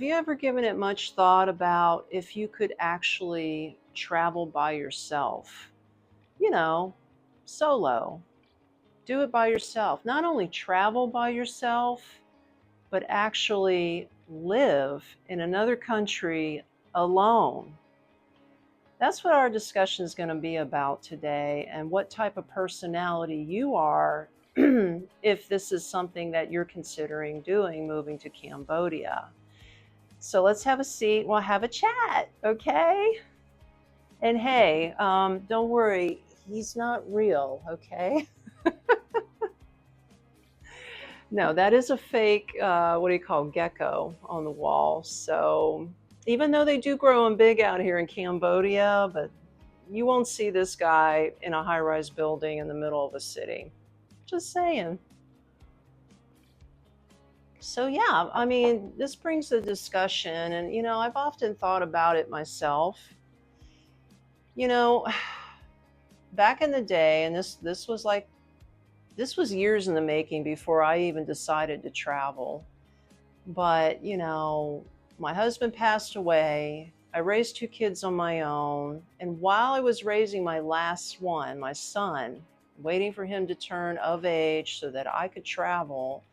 you ever given it much thought about if you could actually travel by yourself? You know, solo. Do it by yourself. Not only travel by yourself, but actually live in another country alone. That's what our discussion is going to be about today, and what type of personality you are if this is something that you're considering doing, moving to Cambodia. So let's have a seat. We'll have a chat, okay? And hey, don't worry, he's not real, okay? No, that is a fake, what do you call, gecko on the wall. So even though they do grow them big out here in Cambodia, but you won't see this guy in a high-rise building in the middle of a city. Just saying. So yeah, I mean, this brings the discussion, and I've often thought about it myself. You know, back in the day, and this was years in the making before I even decided to travel. But, my husband passed away. I raised two kids on my own. And while I was raising my last one, my son, waiting for him to turn of age so that I could travel,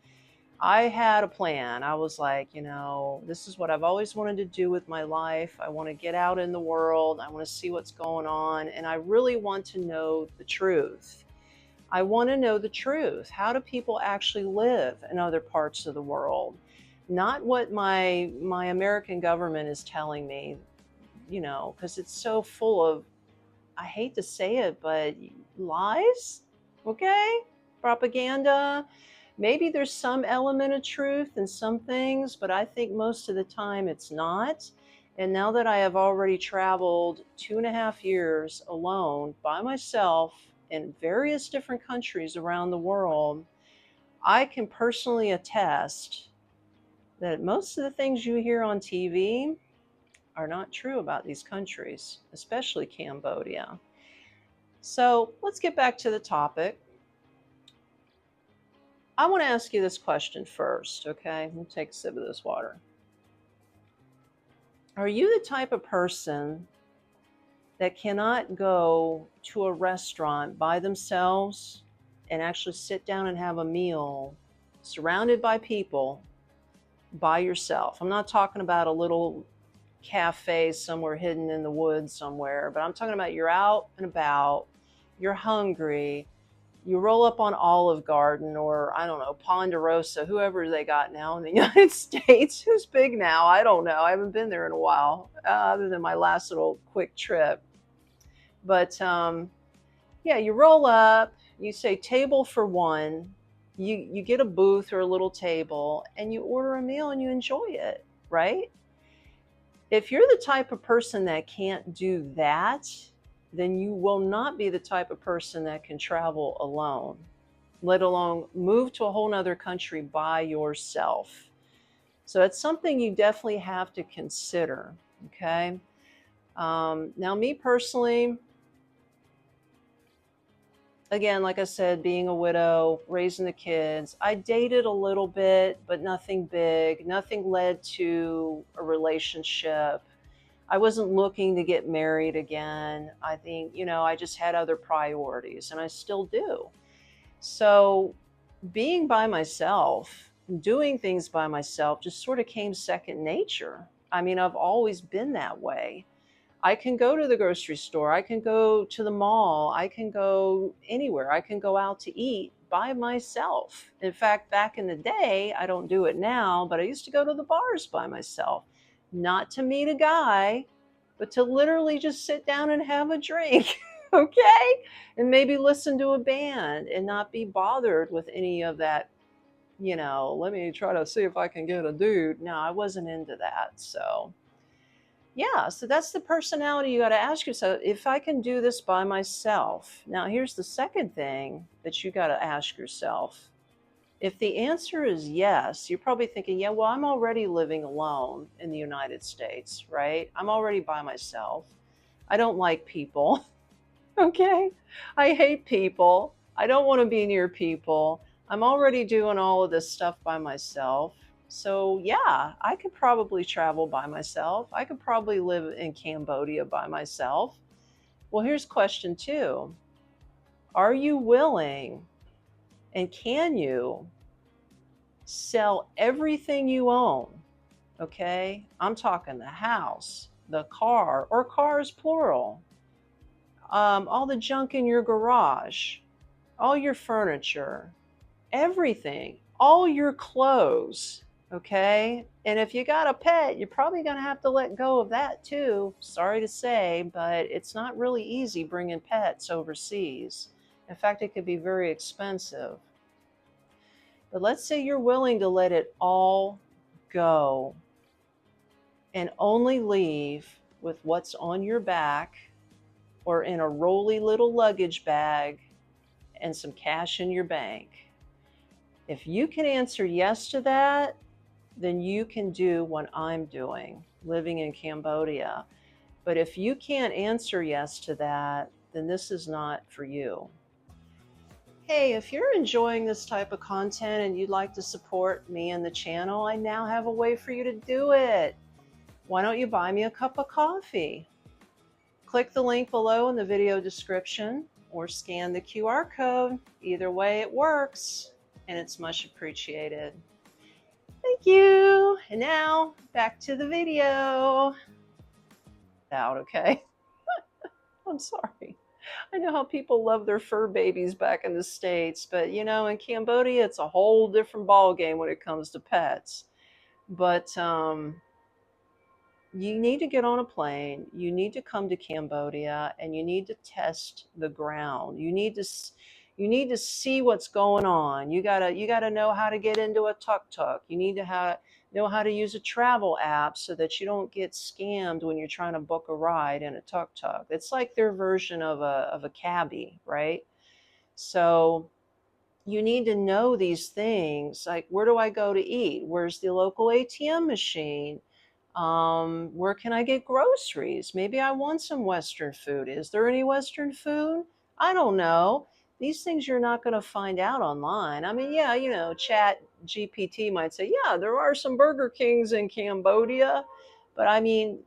I had a plan. I was like, this is what I've always wanted to do with my life. I want to get out in the world. I want to see what's going on. And I really want to know the truth. I want to know the truth. How do people actually live in other parts of the world? Not what my American government is telling me, because it's so full of, I hate to say it, but lies, okay? Propaganda. Maybe there's some element of truth in some things, but I think most of the time it's not. And now that I have already traveled 2.5 years alone by myself in various different countries around the world, I can personally attest that most of the things you hear on TV are not true about these countries, especially Cambodia. So let's get back to the topic. I want to ask you this question first, okay? We'll take a sip of this water. Are you the type of person that cannot go to a restaurant by themselves and actually sit down and have a meal surrounded by people by yourself? I'm not talking about a little cafe somewhere hidden in the woods somewhere, but I'm talking about you're out and about, you're hungry, you roll up on Olive Garden or, I don't know, Ponderosa, whoever they got now in the United States. Who's big now? I don't know. I haven't been there in a while, other than my last little quick trip. But yeah, you roll up, you say table for one, you get a booth or a little table, and you order a meal and you enjoy it, right? If you're the type of person that can't do that, then you will not be the type of person that can travel alone, let alone move to a whole nother country by yourself. So it's something you definitely have to consider, okay? Now, me personally, again, like I said, being a widow, raising the kids, I dated a little bit, but nothing big. Nothing led to a relationship. I wasn't looking to get married again. I think, I just had other priorities, and I still do. So being by myself, doing things by myself just sort of came second nature. I mean, I've always been that way. I can go to the grocery store. I can go to the mall. I can go anywhere. I can go out to eat by myself. In fact, back in the day, I don't do it now, but I used to go to the bars by myself. Not to meet a guy, but to literally just sit down and have a drink, okay? And maybe listen to a band and not be bothered with any of that, let me try to see if I can get a dude. No, I wasn't into that. So yeah, so that's the personality you got to ask yourself. If I can do this by myself. Now, here's the second thing that you got to ask yourself. If the answer is yes, you're probably thinking, yeah, well, I'm already living alone in the United States, right? I'm already by myself. I don't like people, okay? I hate people. I don't want to be near people. I'm already doing all of this stuff by myself. So, yeah, I could probably travel by myself. I could probably live in Cambodia by myself. Well, here's question two. Are you willing and can you sell everything you own? Okay, I'm talking the house, the car, or cars plural, all the junk in your garage, all your furniture, everything, all your clothes. Okay, and if you got a pet, you're probably going to have to let go of that too. Sorry to say, but it's not really easy bringing pets overseas. In fact, it could be very expensive. But let's say you're willing to let it all go and only leave with what's on your back or in a rolly little luggage bag and some cash in your bank. If you can answer yes to that, then you can do what I'm doing, living in Cambodia. But if you can't answer yes to that, then this is not for you. Hey, if you're enjoying this type of content and you'd like to support me and the channel, I now have a way for you to do it. Why don't you buy me a cup of coffee? Click the link below in the video description or scan the QR code. Either way, it works and it's much appreciated. Thank you. And now back to the video. Out, okay? I'm sorry. I know how people love their fur babies back in the States, but you know, in Cambodia, it's a whole different ball game when it comes to pets. But you need to get on a plane. You need to come to Cambodia, and you need to test the ground. You need to see what's going on. You gotta know how to get into a tuk-tuk. You need to know how to use a travel app so that you don't get scammed when you're trying to book a ride in a tuk-tuk. It's like their version of a cabbie, right? So you need to know these things, like, where do I go to eat? Where's the local ATM machine? Where can I get groceries? Maybe I want some Western food. Is there any Western food? I don't know. These things you're not going to find out online. I mean, yeah, Chat GPT might say, yeah, there are some Burger Kings in Cambodia. But I mean,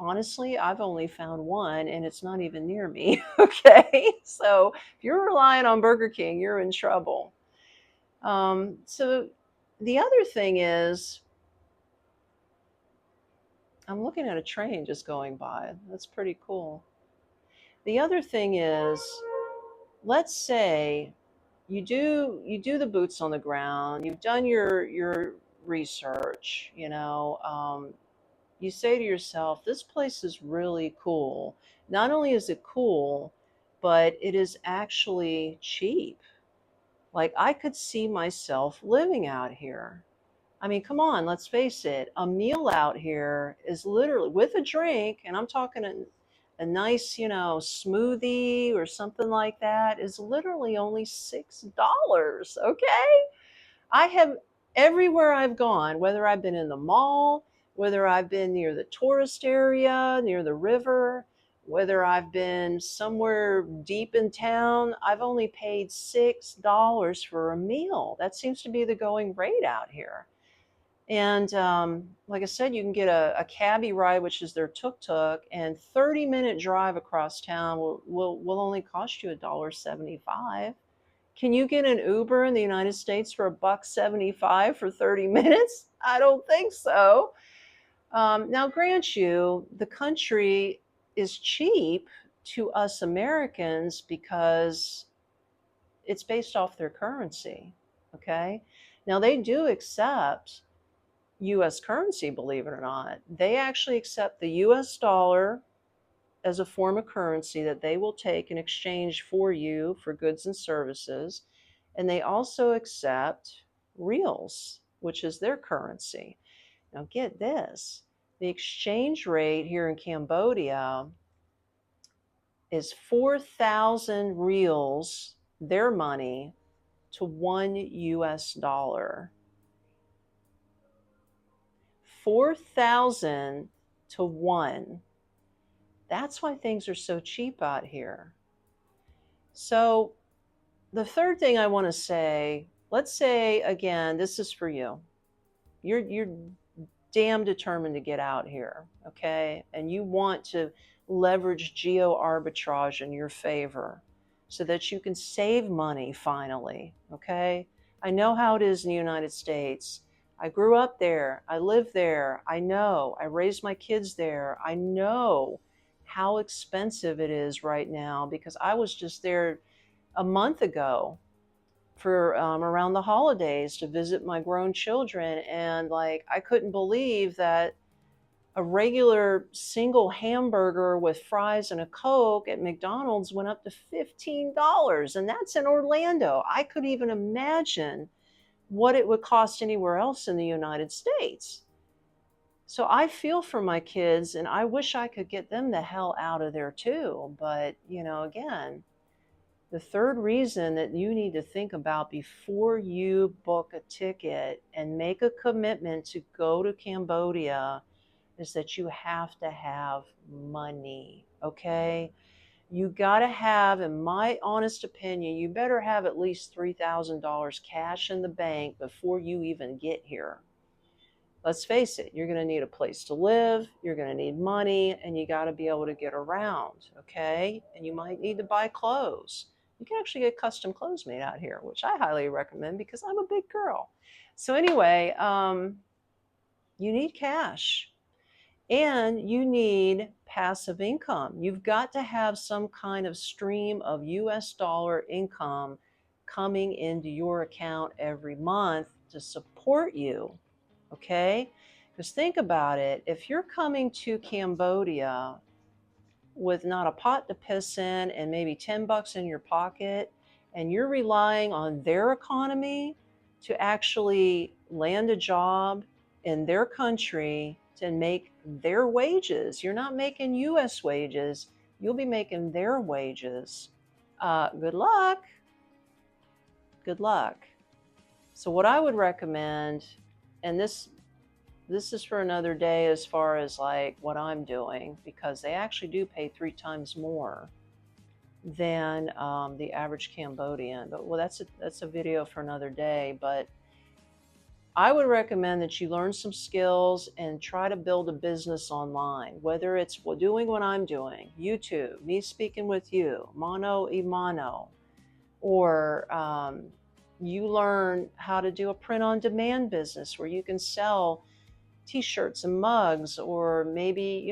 honestly, I've only found one and it's not even near me. Okay. So if you're relying on Burger King, you're in trouble. So the other thing is, I'm looking at a train just going by. That's pretty cool. The other thing is, let's say you do the boots on the ground. You've done your research. You say to yourself, this place is really cool. Not only is it cool, but it is actually cheap. Like, I could see myself living out here. I mean, come on, let's face it. A meal out here is literally, with a drink, and I'm talking a nice, smoothie or something like that, is literally only $6. Okay. I have, everywhere I've gone, whether I've been in the mall, whether I've been near the tourist area, near the river, whether I've been somewhere deep in town, I've only paid $6 for a meal. That seems to be the going rate out here. And like I said, you can get a cabbie ride, which is their tuk-tuk, and 30-minute drive across town will only cost you $1.75. Can you get an Uber in the United States for $1.75 for 30 minutes? I don't think so. Now, grant you, the country is cheap to us Americans because it's based off their currency. Okay. Now, they do accept US currency, believe it or not. They actually accept the US dollar as a form of currency that they will take in exchange for you for goods and services. And they also accept reals, which is their currency. Now, get this, the exchange rate here in Cambodia is 4,000 reals, their money, to $1. 4,000 to 1. That's why things are so cheap out here. So the third thing I want to say, let's say, again, this is for you. You're damn determined to get out here, okay? And you want to leverage geo arbitrage in your favor so that you can save money finally, okay? I know how it is in the United States. I grew up there. I live there. I know. I raised my kids there. I know how expensive it is right now because I was just there a month ago for around the holidays to visit my grown children, and like I couldn't believe that a regular single hamburger with fries and a Coke at McDonald's went up to $15, and that's in Orlando. I could even imagine what it would cost anywhere else in the United States. So I feel for my kids, and I wish I could get them the hell out of there too. But, again, the third reason that you need to think about before you book a ticket and make a commitment to go to Cambodia is that you have to have money, okay? You got to have, in my honest opinion, you better have at least $3,000 cash in the bank before you even get here. Let's face it, you're going to need a place to live, you're going to need money, and you got to be able to get around, okay? And you might need to buy clothes. You can actually get custom clothes made out here, which I highly recommend because I'm a big girl. So anyway, you need cash. And you need passive income. You've got to have some kind of stream of US dollar income coming into your account every month to support you, okay? Because think about it, if you're coming to Cambodia with not a pot to piss in and maybe 10 bucks in your pocket, and you're relying on their economy to actually land a job in their country to make their wages. You're not making US wages, you'll be making their wages. Good luck. Good luck. So what I would recommend, and this is for another day as far as like what I'm doing, because they actually do pay 3 times more than the average Cambodian. But well, that's a video for another day. But I would recommend that you learn some skills and try to build a business online, whether it's doing what I'm doing, YouTube, me speaking with you, mano a mano, or you learn how to do a print-on-demand business where you can sell t-shirts and mugs, or maybe,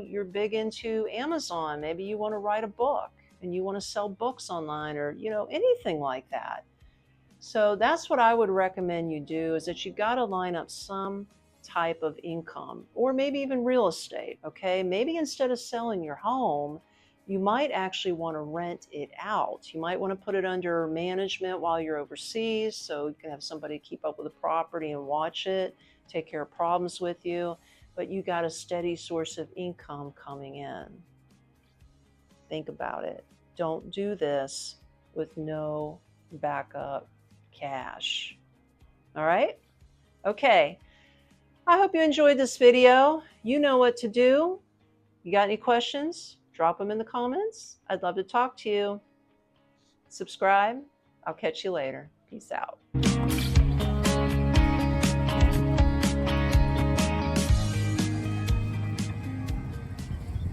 you're big into Amazon. Maybe you want to write a book and you want to sell books online, or, anything like that. So that's what I would recommend you do, is that you got to line up some type of income, or maybe even real estate, okay? Maybe instead of selling your home, you might actually want to rent it out. You might want to put it under management while you're overseas, so you can have somebody keep up with the property and watch it, take care of problems with you, but you got a steady source of income coming in. Think about it. Don't do this with no backup cash. All right? Okay. I hope you enjoyed this video. You know what to do. You got any questions? Drop them in the comments. I'd love to talk to you. Subscribe. I'll catch you later. Peace out.